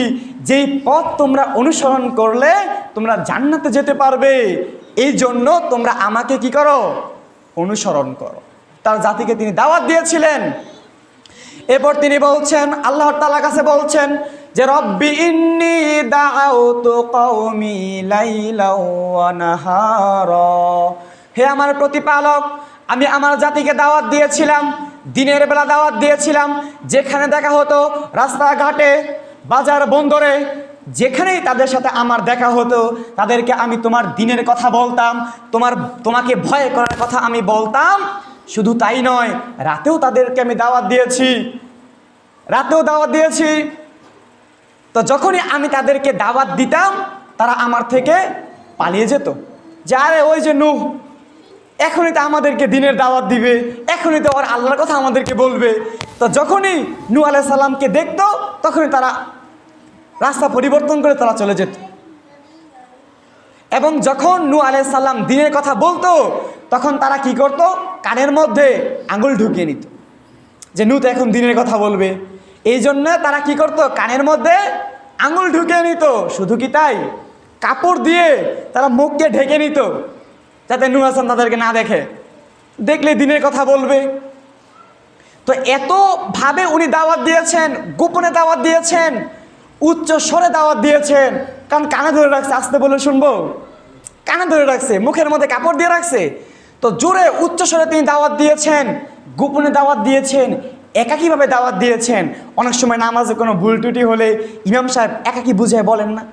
যেই পথ তোমরা অনুসরণ করলে তোমরা জান্নাতে যেতে পারবে। এই জন্য তোমরা আমাকে কি করো? অনুসরণ করো। তার জাতিকে তিনি দাওয়াত দিয়েছিলেন। এরপর তিনি বলছেন, আল্লাহ তাআলার কাছে বলছেন যে রব্বি ইন্নী দাআউতু কওমি লাইলাও ওয়া নাহারা, হে আমার প্রতিপালক, আমি আমার জাতিকে দাওয়াত দিয়েছিলাম, দিনের বেলা দাওয়াত দিয়েছিলাম। যেখানে দেখা হতো, রাস্তাঘাটে, বাজার বন্দরে, যেখানেই তাদের সাথে আমার দেখা হতো, তাদেরকে আমি তোমার দিনের কথা বলতাম, তোমাকে ভয় করার কথা আমি বলতাম। শুধু তাই নয়, রাতেও তাদেরকে আমি দাওয়াত দিয়েছি, রাতেও দাওয়াত দিয়েছি। তো যখনই আমি তাদেরকে দাওয়াত দিতাম, তারা আমার থেকে পালিয়ে যেত, যে আরে ওই যে নূহ, এখনই তো আমাদেরকে দিনের দাওয়াত দিবে, এখনই তো ওর আল্লাহর কথা আমাদেরকে বলবে। তো যখনই নূহ আলাইহিস সালামকে দেখতো, তখনই তারা রাস্তা পরিবর্তন করে তারা চলে যেত। এবং যখন নূহ আলাইহিস সালাম দিনের কথা বলতো, তখন তারা কি করত? কানের মধ্যে আঙুল ঢুকিয়ে নিত, যে নূহ তো এখন দিনের কথা বলবে। এই জন্য তারা কি করত? কানের মধ্যে আঙুল ঢুকিয়ে নিত। শুধু কি তাই, কাপড় দিয়ে তারা মুখকে ঢেকে নিত, যাতে নূহ আলাইহিস সালাম তাদেরকে না দেখে, দেখলে দিনের কথা বলবে। তো এতভাবে উনি দাওয়াত দিয়েছেন, গোপনে দাওয়াত দিয়েছেন, উচ্চ স্বরে দাওয়াত দিয়েছেন। কারণ কানে ধরে রাখছে, আসতে বলে শুনবো, কানে ধরে রাখছে, মুখের মধ্যে কাপড় দিয়ে রাখছে। তো জোরে উচ্চ স্বরে তিনি দাওয়াত দিয়েছেন, গোপনে দাওয়াত দিয়েছেন, একাকীভাবে দাওয়াত দিয়েছেন। অনেক সময় নামাজে কোনো ভুল ত্রুটি হলে ইমাম সাহেব একাকী বুঝায় বলেন না,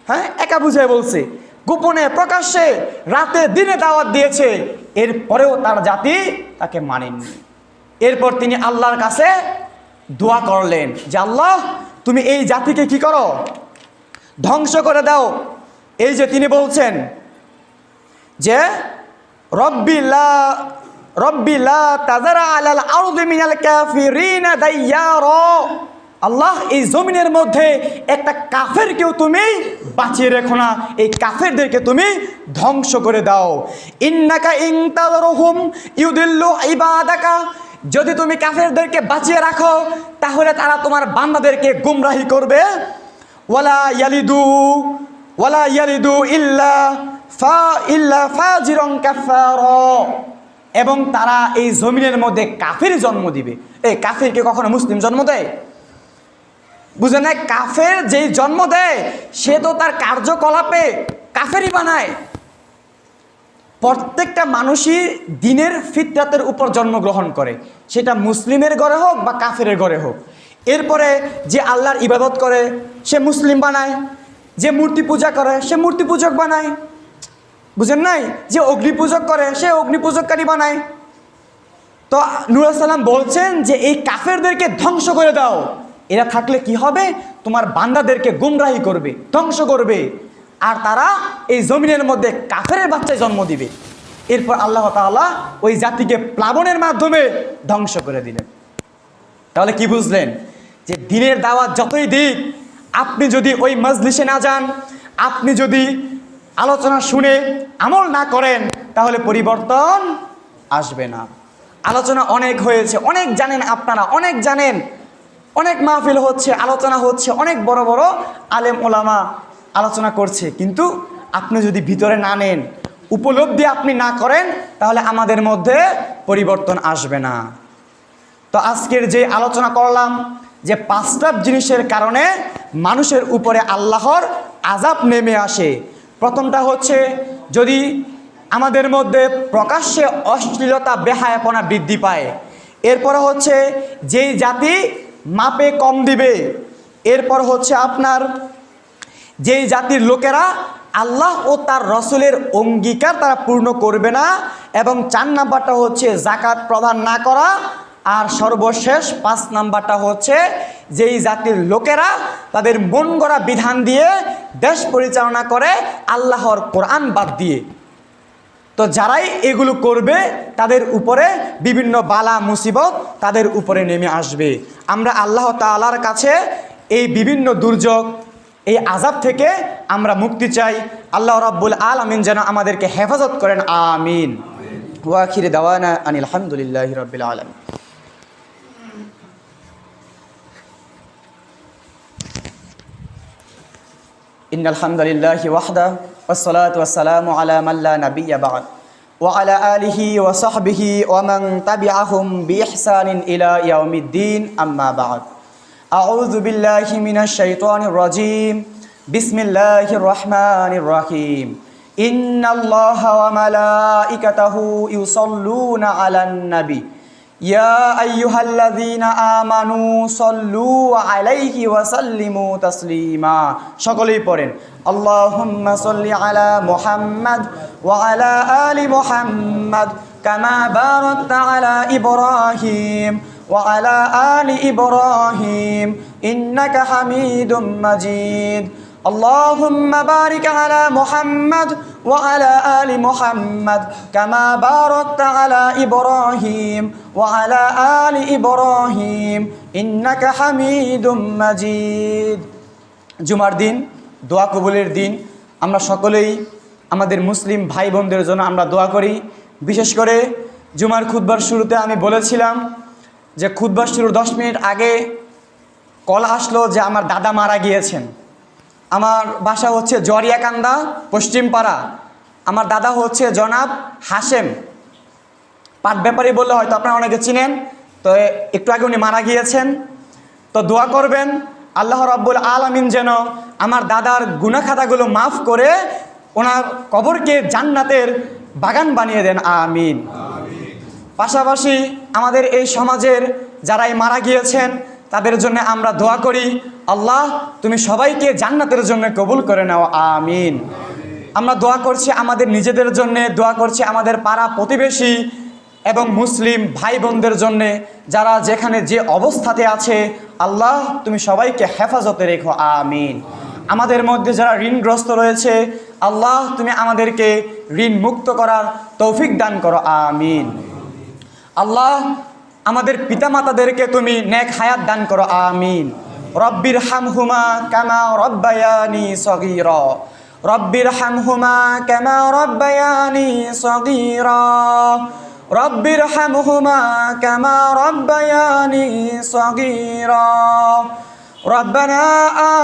হ্যাঁ, একা বুঝায় বলছে। গোপনে, প্রকাশ্যে, রাতে, দিনে দাওয়াত দিয়েছে। এরপরেও তার জাতি তাকে মানেননি। এরপর তিনি আল্লাহর কাছে দোয়া করলেন যে আল্লাহ, তুমি এই জাতিকে কি করো? ধ্বংস করে দাও। এই যে তিনি বলছেন যে রব্বি লা তাযারা আলাল আরদি মিনাল কাফিরিনা দাইয়ারা, আল্লাহ এই জমিনের মধ্যে একটা কাফেরকেও তুমি বাঁচিয়ে রেখো না, এই কাফেরদেরকে তুমি ধ্বংস করে দাও। ইন্নাকা ইন তাযরুহুম ইউদিল্লু ইবাদাকা, যদি তুমি কাফেরদেরকে বাঁচিয়ে রাখো তাহলে তারা তোমার বান্দাদেরকে গুমরাহি করবে। ওয়ালা ইয়ালিদু ইল্লা ফাজিরন কাফারা, এবং তারা এই জমিনের মধ্যে কাফের জন্ম দিবে। এই কাফেরকে কখনো মুসলিম জন্ম দেয়? বুঝে না, কাফের যেই জন্ম দেয় সে তো তার কার্যকলাপে কাফেরই বানায়। প্রত্যেকটা মানুষই দিনের ফিতরাতের উপর জন্মগ্রহণ করে, সেটা মুসলিমের ঘরে হোক বা কাফের ঘরে হোক। এরপরে যে আল্লাহর ইবাদত করে সে মুসলিম বানায়, যে মূর্তি পূজা করে সে মূর্তি পূজক বানায়, বুঝেন নাই, যে অগ্নি পূজক করে সে অগ্নি পূজককারী বানায়। তো নূহ আলাইহিস সালাম বলছেন যে এই কাফেরদেরকে ধ্বংস করে দাও। এরা থাকলে কি হবে? তোমার বান্দাদেরকে গুমরাহি করবে, ধ্বংস করবে, আর তারা এই জমিনের মধ্যে কাফেরের বাচ্চায় জন্ম দিবে। এরপর আল্লাহ তাআলা ওই জাতিকে প্লাবনের মাধ্যমে ধ্বংস করে দিলেন। তাহলে কি বুঝলেন? যে দিনের দাওয়াত যতই দিক, আপনি যদি ওই মজলিসে না যান, আপনি যদি আলোচনা শুনে আমল না করেন, তাহলে পরিবর্তন আসবে না। আলোচনা অনেক হয়েছে, অনেক জানেন আপনারা, অনেক জানেন, অনেক মাহফিল হচ্ছে, আলোচনা হচ্ছে, অনেক বড় বড় আলেম ওলামা আলোচনা করছে, কিন্তু আপনি যদি ভিতরে না নেন, উপলব্ধি আপনি না করেন, তাহলে আমাদের মধ্যে পরিবর্তন আসবে না। তো আজকের যে আলোচনা করলাম যে 5টা জিনিসের কারণে মানুষের উপরে আল্লাহর আযাব নেমে আসে, প্রথমটা হচ্ছে, যদি আমাদের মধ্যে প্রকাশ্যে অশ্লীলতা বেহায়াপনা বৃদ্ধি পায়। এরপর হচ্ছে, যেই জাতি মাপে কম দিবে। এরপর হচ্ছে আপনার, যেই জাতির লোকেরা আল্লাহ ও তার রসুলের অঙ্গীকার তারা পূর্ণ করবে না। এবং 4 নাম্বারটা হচ্ছে যাকাত প্রদান না করা। আর সর্বশেষ 5 নাম্বারটা হচ্ছে, যেই জাতির লোকেরা তাদের মন গড়া বিধান দিয়ে দেশ পরিচালনা করে আল্লাহর কোরআন বাদ দিয়ে। তো যারাই এগুলো করবে তাদের উপরে বিভিন্ন বালা মুসিবত তাদের উপরে নেমে আসবে। আমরা আল্লাহ তাআলার কাছে এই বিভিন্ন দুর্যোগ, এই আযাব থেকে আমরা মুক্তি চাই। আল্লাহ রাব্বুল আলামিন যেন আমাদেরকে হেফাজত করেন, আমিন। ওয়া আখির দাওয়ানা আনিল হামদুলিল্লাহি রাব্বিল আলামিন। ইন্নাল হামদুলিল্লাহি ওয়াহদা ওয়াসসালাতু ওয়াসসালামু আলা মান লা নাবিয়্যা বা'দ ওয়া আলা আলিহি ওয়া সাহবিহি ওয়া মান তাবি'আহুম বিইহসানিন ইলা ইয়াউমিদ্দিন, আম্মা বা'দ। আউযু বিল্লাহি মিনাশ শাইতানির রাজীম। বিসমিল্লাহির রহমানির রহিম। ইন্নাল্লাহা ওয়া মালাইকাতাহু ইউসাল্লুনা আলান নাবী ইয়া আইয়ুহাল্লাযীনা আমানু সাল্লু আলাইহি ওয়া সাল্লিমু তাসলিমা। সকলেই পড়েন, আল্লাহুম্মা সাল্লি আলা মুহাম্মাদ ওয়া আলা আলি মুহাম্মাদ কামা বারাকতা আলা ইব্রাহিম ওয়া আলা আলি ইব্রাহিম ইন্নাকা হামিদুম মাজিদ। اللهم بارك على محمد وعلى آل محمد كما باركت على إبراهيم وعلى آل إبراهيم إنك حميد مجيد। জুমার দিন, দোয়া কবুলের দিন। আমরা সকলেই আমাদের মুসলিম ভাই বোনদের জন্য আমরা দোয়া করি। বিশেষ করে জুমার খুতবার শুরুতে আমি বলেছিলাম যে খুতবার শুরুর 10 মিনিট আগে কল আসলো যে আমার দাদা মারা গিয়েছেন। আমার বাসা হচ্ছে জরিয়াকান্দা, পশ্চিমপাড়া। আমার দাদা হচ্ছে জনাব হাশেম পাট ব্যাপারী বললে হয়তো আপনারা অনেকে চিনেন। তো একটু আগে উনি মারা গিয়েছেন। তো দোয়া করবেন আল্লাহ রাব্বুল আলামিন যেন আমার দাদার গুনাহ খাতাগুলো মাফ করে ওনার কবরকে জান্নাতের বাগান বানিয়ে দেন, আমিন। পাশাপাশি আমাদের এই সমাজের যারাই মারা গিয়েছেন তাদের জন্য আমরা দোয়া করি, আল্লাহ তুমি সবাইকে জান্নাতের জন্য কবুল করে নাও, আমিন। আমরা দোয়া করছি আমাদের নিজেদের জন্য, দোয়া করছি আমাদের পাড়া প্রতিবেশী এবং মুসলিম ভাই বোনদের জন্যে, যারা যেখানে যে অবস্থাতে আছে আল্লাহ তুমি সবাইকে হেফাজতে রেখো, আমিন। আমাদের মধ্যে যারা ঋণগ্রস্ত রয়েছে আল্লাহ তুমি আমাদেরকে ঋণ মুক্ত করার তৌফিক দান করো, আমিন। আল্লাহ আমাদের পিতামাতাদেরকে তুমি নেক হায়াত দান করো, আমিন। রব্বির হামহুমা কামা রব্বায়ানি সগীরা, রব্বির হামহুমা কামা রব্বায়ানি সগীরা, রব্বির হামহুমা কামা রব্বায়ানি সগীরা। রব্বানা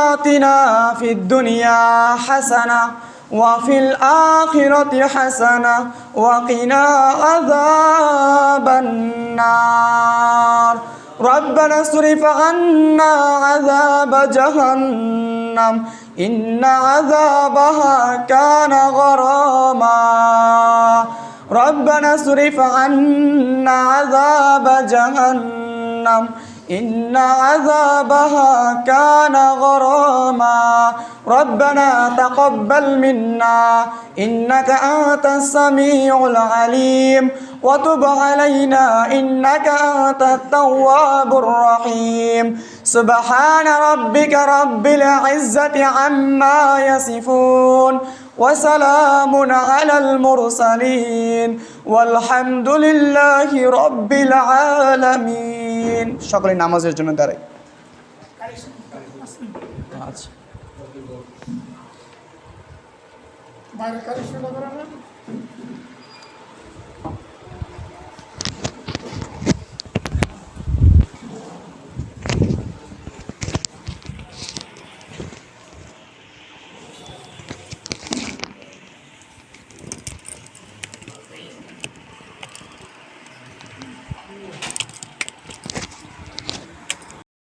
আতিনা ফিদ দুনিয়া হাসানা وفي الآخرة حسنة وقنا عذاب النار ربنا اصرف عنا عذاب جهنم إن عذابها كان غراما ربنا اصرف عنا عذاب جهنم إن عذابها كان غراما ربنا تقبل منا إنك أنت السميع العليم وتب علينا إنك أنت التواب الرحيم سبحان ربك رب العزة عما يصفون وسلام على المرسلين والحمد لله رب العالمين। সকলে নামাজের জন্য দাঁড়াই। আচ্ছা বাইরে কারিশমা করা না।